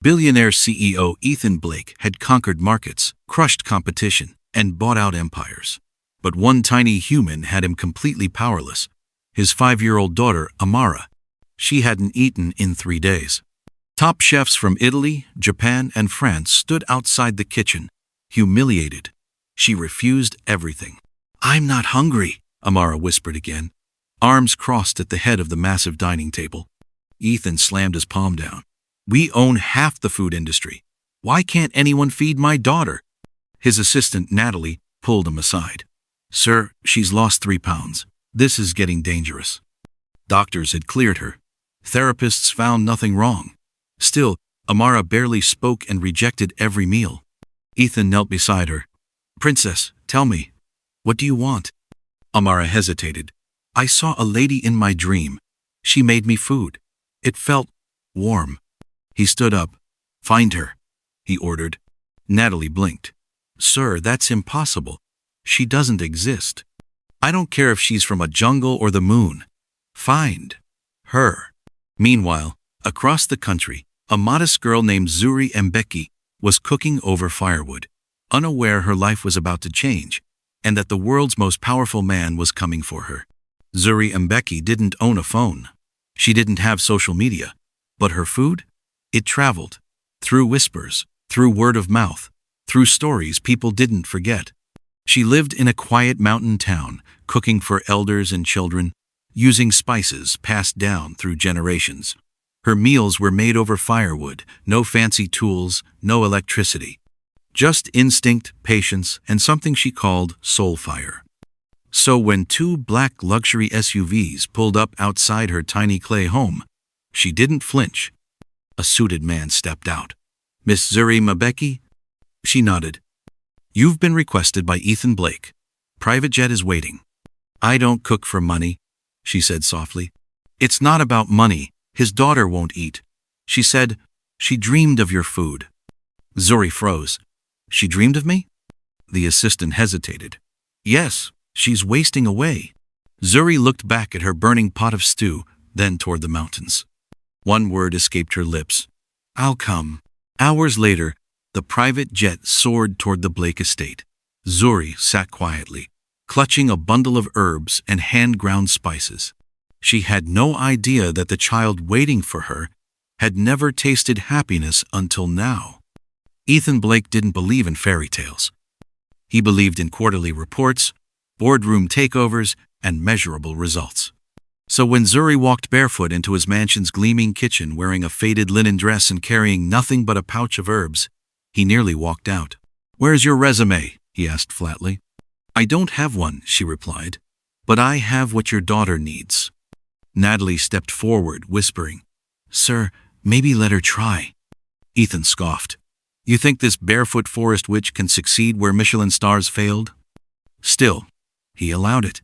Billionaire CEO Ethan Blake had conquered markets, crushed competition, and bought out empires. But one tiny human had him completely powerless. His 5-year-old daughter, Amara. She hadn't eaten in 3 days. Top chefs from Italy, Japan, and France stood outside the kitchen, humiliated. She refused everything. "I'm not hungry," Amara whispered again, arms crossed at the head of the massive dining table. Ethan slammed his palm down. "We own half the food industry. Why can't anyone feed my daughter?" His assistant, Natalie, pulled him aside. "Sir, she's lost 3 pounds. This is getting dangerous." Doctors had cleared her. Therapists found nothing wrong. Still, Amara barely spoke and rejected every meal. Ethan knelt beside her. "Princess, tell me, what do you want?" Amara hesitated. "I saw a lady in my dream. She made me food. It felt warm." He stood up. "Find her," he ordered. Natalie blinked. "Sir, that's impossible. She doesn't exist. I don't care if she's from a jungle or the moon. Find her." Meanwhile, across the country, a modest girl named Zuri Story was cooking over firewood, unaware her life was about to change, and that the world's most powerful man was coming for her. Zuri Story didn't own a phone. She didn't have social media. But her food? It traveled. Through whispers, through word of mouth, through stories people didn't forget. She lived in a quiet mountain town, cooking for elders and children, using spices passed down through generations. Her meals were made over firewood, no fancy tools, no electricity. Just instinct, patience, and something she called soul fire. So when 2 black luxury SUVs pulled up outside her tiny clay home, she didn't flinch. A suited man stepped out. "Miss Zuri Story?" She nodded. "You've been requested by Ethan Blake. Private jet is waiting." "I don't cook for money," she said softly. "It's not about money. His daughter won't eat." She said, "She dreamed of your food." Zuri froze. "She dreamed of me?" The assistant hesitated. "Yes, she's wasting away." Zuri looked back at her burning pot of stew, then toward the mountains. One word escaped her lips. "I'll come." Hours later, the private jet soared toward the Blake estate. Zuri sat quietly, clutching a bundle of herbs and hand-ground spices. She had no idea that the child waiting for her had never tasted happiness until now. Ethan Blake didn't believe in fairy tales. He believed in quarterly reports, boardroom takeovers, and measurable results. So when Zuri walked barefoot into his mansion's gleaming kitchen wearing a faded linen dress and carrying nothing but a pouch of herbs, he nearly walked out. "Where's your resume?" he asked flatly. "I don't have one," she replied, "but I have what your daughter needs." Natalie stepped forward, whispering, "Sir, maybe let her try." Ethan scoffed. "You think this barefoot forest witch can succeed where Michelin stars failed?" Still, he allowed it.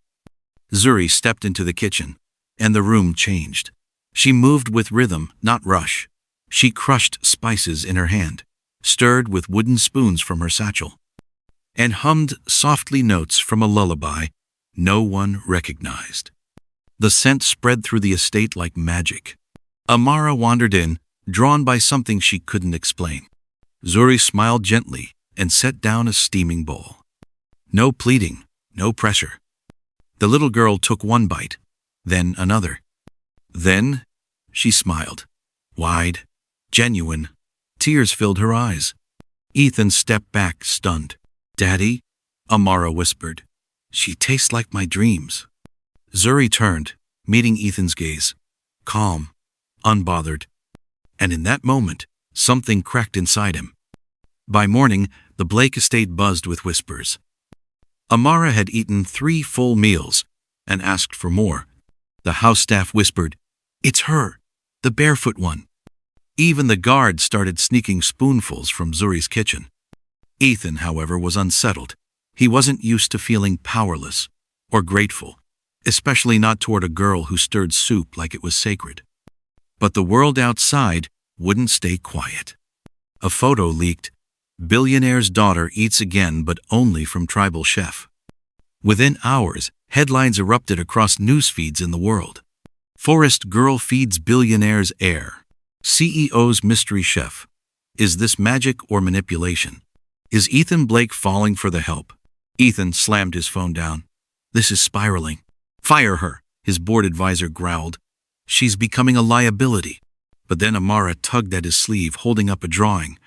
Zuri stepped into the kitchen, and the room changed. She moved with rhythm, not rush. She crushed spices in her hand, stirred with wooden spoons from her satchel, and hummed softly notes from a lullaby no one recognized. The scent spread through the estate like magic. Amara wandered in, drawn by something she couldn't explain. Zuri smiled gently and set down a steaming bowl. No pleading, no pressure. The little girl took one bite, then another. Then she smiled. Wide, genuine. Tears filled her eyes. Ethan stepped back, stunned. "Daddy?" Amara whispered. "She tastes like my dreams." Zuri turned, meeting Ethan's gaze. Calm, unbothered. And in that moment, something cracked inside him. By morning, the Blake estate buzzed with whispers. Amara had eaten 3 full meals and asked for more. The house staff whispered, "It's her, the barefoot one." Even the guards started sneaking spoonfuls from Zuri's kitchen. Ethan, however, was unsettled. He wasn't used to feeling powerless or grateful, especially not toward a girl who stirred soup like it was sacred. But the world outside wouldn't stay quiet. A photo leaked. Billionaire's daughter eats again, but only from tribal chef. Within hours, headlines erupted across news feeds in the world. Forest girl feeds billionaire's heir. CEO's mystery chef. Is this magic or manipulation? Is Ethan Blake falling for the help? Ethan slammed his phone down. This is spiraling. Fire her, his board advisor growled. She's becoming a liability. But then Amara tugged at his sleeve, holding up a drawing.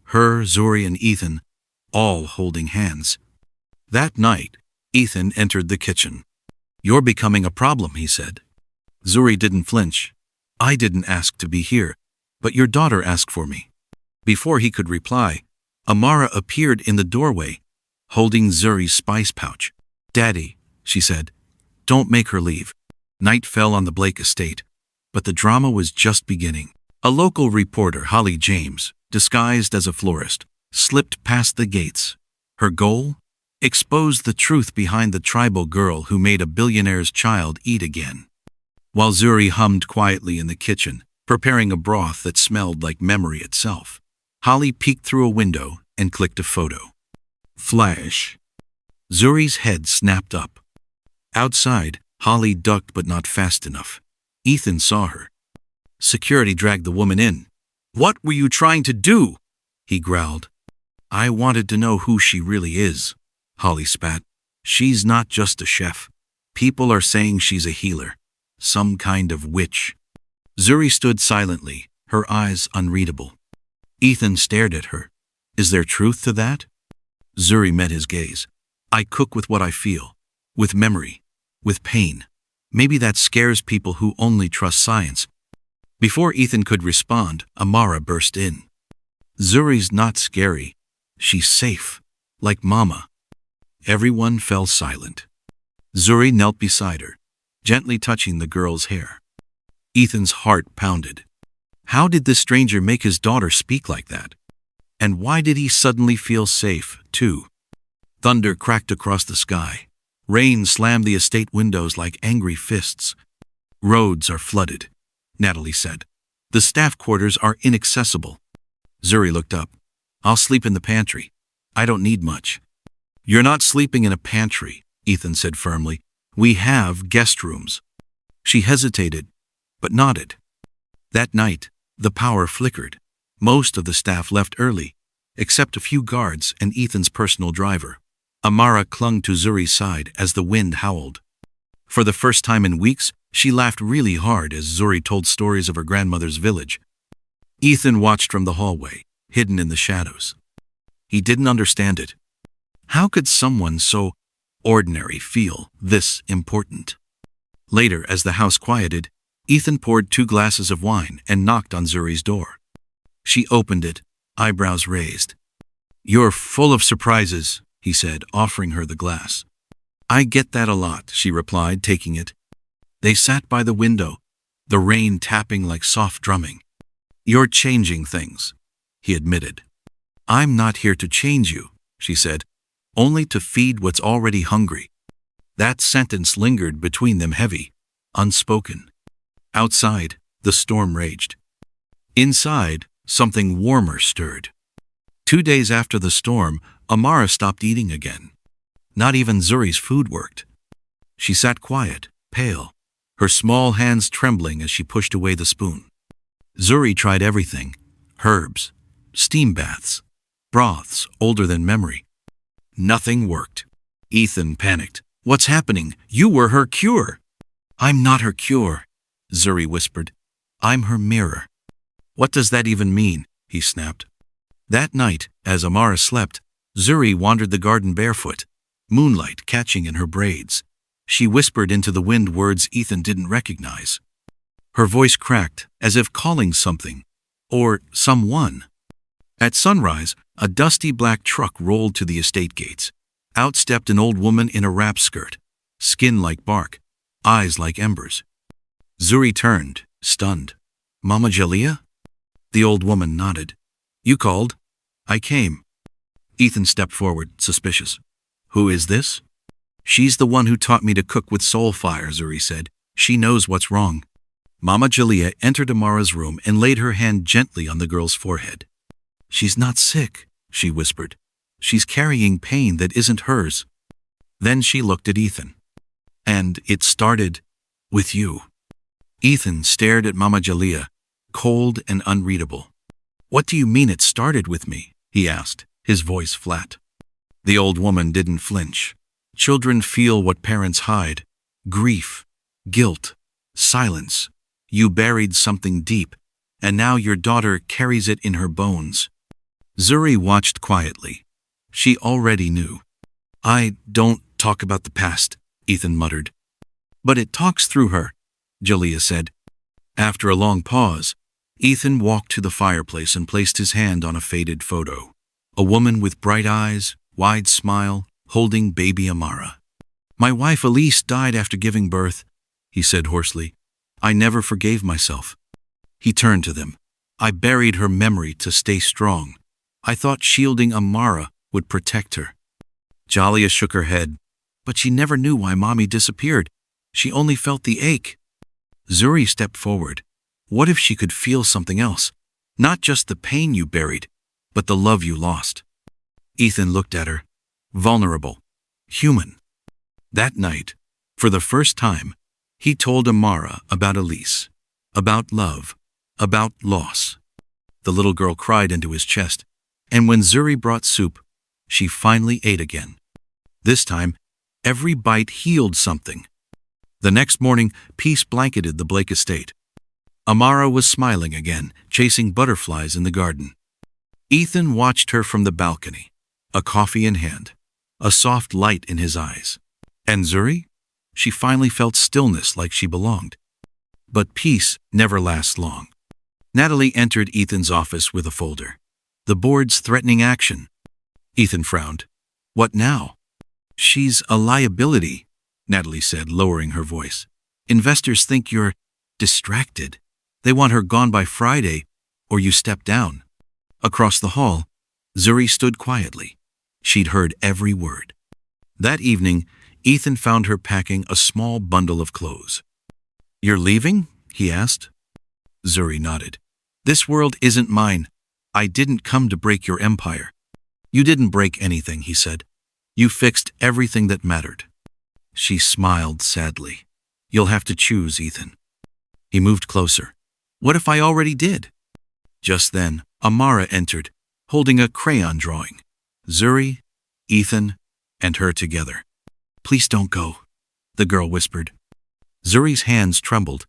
Her, Zuri, and Ethan, all holding hands. That night, Ethan entered the kitchen. You're becoming a problem, he said. Zuri didn't flinch. I didn't ask to be here, but your daughter asked for me. Before he could reply, Amara appeared in the doorway, holding Zuri's spice pouch. Daddy, she said, don't make her leave. Night fell on the Blake estate, but the drama was just beginning. A local reporter, Holly James, disguised as a florist, slipped past the gates. Her goal? Expose the truth behind the tribal girl who made a billionaire's child eat again. While Zuri hummed quietly in the kitchen, preparing a broth that smelled like memory itself, Holly peeked through a window and clicked a photo. Flash. Zuri's head snapped up. Outside, Holly ducked but not fast enough. Ethan saw her. Security dragged the woman in. What were you trying to do? He growled. I wanted to know who she really is, Holly spat. She's not just a chef. People are saying she's a healer. Some kind of witch. Zuri stood silently, her eyes unreadable. Ethan stared at her. Is there truth to that? Zuri met his gaze. I cook with what I feel. With memory. With pain. Maybe that scares people who only trust science. Before Ethan could respond, Amara burst in. Zuri's not scary. She's safe. Like Mama. Everyone fell silent. Zuri knelt beside her, gently touching the girl's hair. Ethan's heart pounded. How did this stranger make his daughter speak like that? And why did he suddenly feel safe, too? Thunder cracked across the sky. Rain slammed the estate windows like angry fists. Roads are flooded, Natalie said. The staff quarters are inaccessible. Zuri looked up. I'll sleep in the pantry. I don't need much. You're not sleeping in a pantry, Ethan said firmly. We have guest rooms. She hesitated, but nodded. That night, the power flickered. Most of the staff left early, except a few guards and Ethan's personal driver. Amara clung to Zuri's side as the wind howled. For the first time in weeks, she laughed really hard as Zuri told stories of her grandmother's village. Ethan watched from the hallway, hidden in the shadows. He didn't understand it. How could someone so ordinary feel this important? Later, as the house quieted, Ethan poured 2 glasses of wine and knocked on Zuri's door. She opened it, eyebrows raised. You're full of surprises, he said, offering her the glass. I get that a lot, she replied, taking it. They sat by the window, the rain tapping like soft drumming. You're changing things, he admitted. I'm not here to change you, she said, only to feed what's already hungry. That sentence lingered between them heavy, unspoken. Outside, the storm raged. Inside, something warmer stirred. 2 days after the storm, Amara stopped eating again. Not even Zuri's food worked. She sat quiet, pale, her small hands trembling as she pushed away the spoon. Zuri tried everything: herbs, steam baths, broths older than memory. Nothing worked. Ethan panicked. What's happening? You were her cure. I'm not her cure, Zuri whispered. I'm her mirror. What does that even mean? He snapped. That night, as Amara slept, Zuri wandered the garden barefoot, moonlight catching in her braids. She whispered into the wind words Ethan didn't recognize. Her voice cracked, as if calling something, or someone. At sunrise, a dusty black truck rolled to the estate gates. Out stepped an old woman in a wrap skirt, skin like bark, eyes like embers. Zuri turned, stunned. Mama Jalea? The old woman nodded. You called? I came. Ethan stepped forward, suspicious. Who is this? She's the one who taught me to cook with soul fire, Zuri said. She knows what's wrong. Mama Jalea entered Amara's room and laid her hand gently on the girl's forehead. She's not sick, she whispered. She's carrying pain that isn't hers. Then she looked at Ethan. And it started with you. Ethan stared at Mama Jalea, cold and unreadable. "What do you mean it started with me?" he asked, his voice flat. The old woman didn't flinch. "Children feel what parents hide. Grief, guilt, silence. You buried something deep, and now your daughter carries it in her bones." Zuri watched quietly. She already knew. "I don't talk about the past," Ethan muttered. "But it talks through her," Jalea said. After a long pause, Ethan walked to the fireplace and placed his hand on a faded photo. A woman with bright eyes, wide smile, holding baby Amara. "My wife Elise died after giving birth," he said hoarsely. "I never forgave myself." He turned to them. "I buried her memory to stay strong. I thought shielding Amara would protect her." Jalea shook her head. "But she never knew why Mommy disappeared. She only felt the ache." Zuri stepped forward. "What if she could feel something else? Not just the pain you buried, but the love you lost." Ethan looked at her. Vulnerable. Human. That night, for the first time, he told Amara about Elise. About love. About loss. The little girl cried into his chest, and when Zuri brought soup, she finally ate again. This time, every bite healed something. The next morning, peace blanketed the Blake estate. Amara was smiling again, chasing butterflies in the garden. Ethan watched her from the balcony, a coffee in hand, a soft light in his eyes. And Zuri? She finally felt stillness like she belonged. But peace never lasts long. Natalie entered Ethan's office with a folder. "The board's threatening action." Ethan frowned. "What now?" "She's a liability," Natalie said, lowering her voice. "Investors think you're distracted. They want her gone by Friday, or you step down." Across the hall, Zuri stood quietly. She'd heard every word. That evening, Ethan found her packing a small bundle of clothes. "You're leaving?" he asked. Zuri nodded. "This world isn't mine. I didn't come to break your empire." "You didn't break anything," he said. "You fixed everything that mattered." She smiled sadly. "You'll have to choose, Ethan." He moved closer. "What if I already did?" Just then, Amara entered, holding a crayon drawing. Zuri, Ethan, and her together. "Please don't go," the girl whispered. Zuri's hands trembled.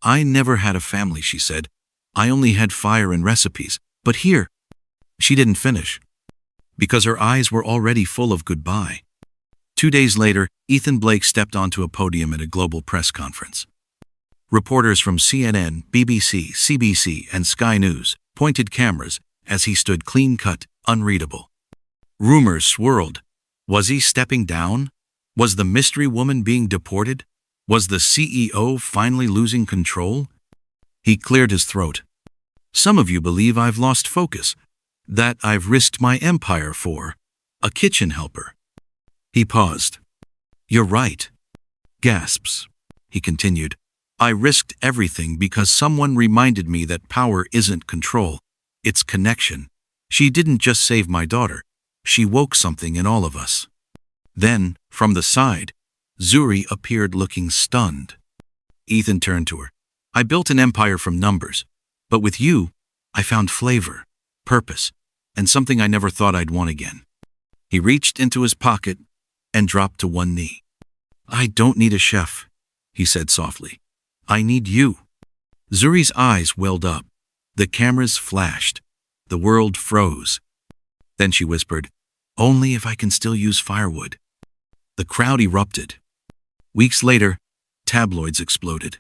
"I never had a family," she said. "I only had fire and recipes. But here—" She didn't finish, because her eyes were already full of goodbye. 2 days later, Ethan Blake stepped onto a podium at a global press conference. Reporters from CNN, BBC, CBC, and Sky News pointed cameras as he stood clean-cut, unreadable. Rumors swirled. Was he stepping down? Was the mystery woman being deported? Was the CEO finally losing control? He cleared his throat. "Some of you believe I've lost focus, that I've risked my empire for a kitchen helper." He paused. "You're right." Gasps. He continued. "I risked everything because someone reminded me that power isn't control, it's connection. She didn't just save my daughter, she woke something in all of us." Then, from the side, Zuri appeared looking stunned. Ethan turned to her. "I built an empire from numbers, but with you, I found flavor, purpose, and something I never thought I'd want again." He reached into his pocket and dropped to one knee. "I don't need a chef," he said softly. "I need you." Zuri's eyes welled up. The cameras flashed. The world froze. Then she whispered, "Only if I can still use firewood." The crowd erupted. Weeks later, tabloids exploded.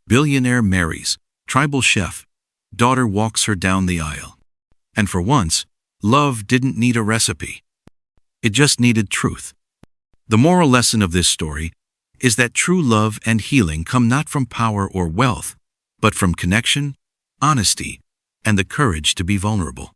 Billionaire marries, tribal chef, daughter walks her down the aisle. And for once, love didn't need a recipe. It just needed truth. The moral lesson of this story is that true love and healing come not from power or wealth, but from connection, honesty, and the courage to be vulnerable.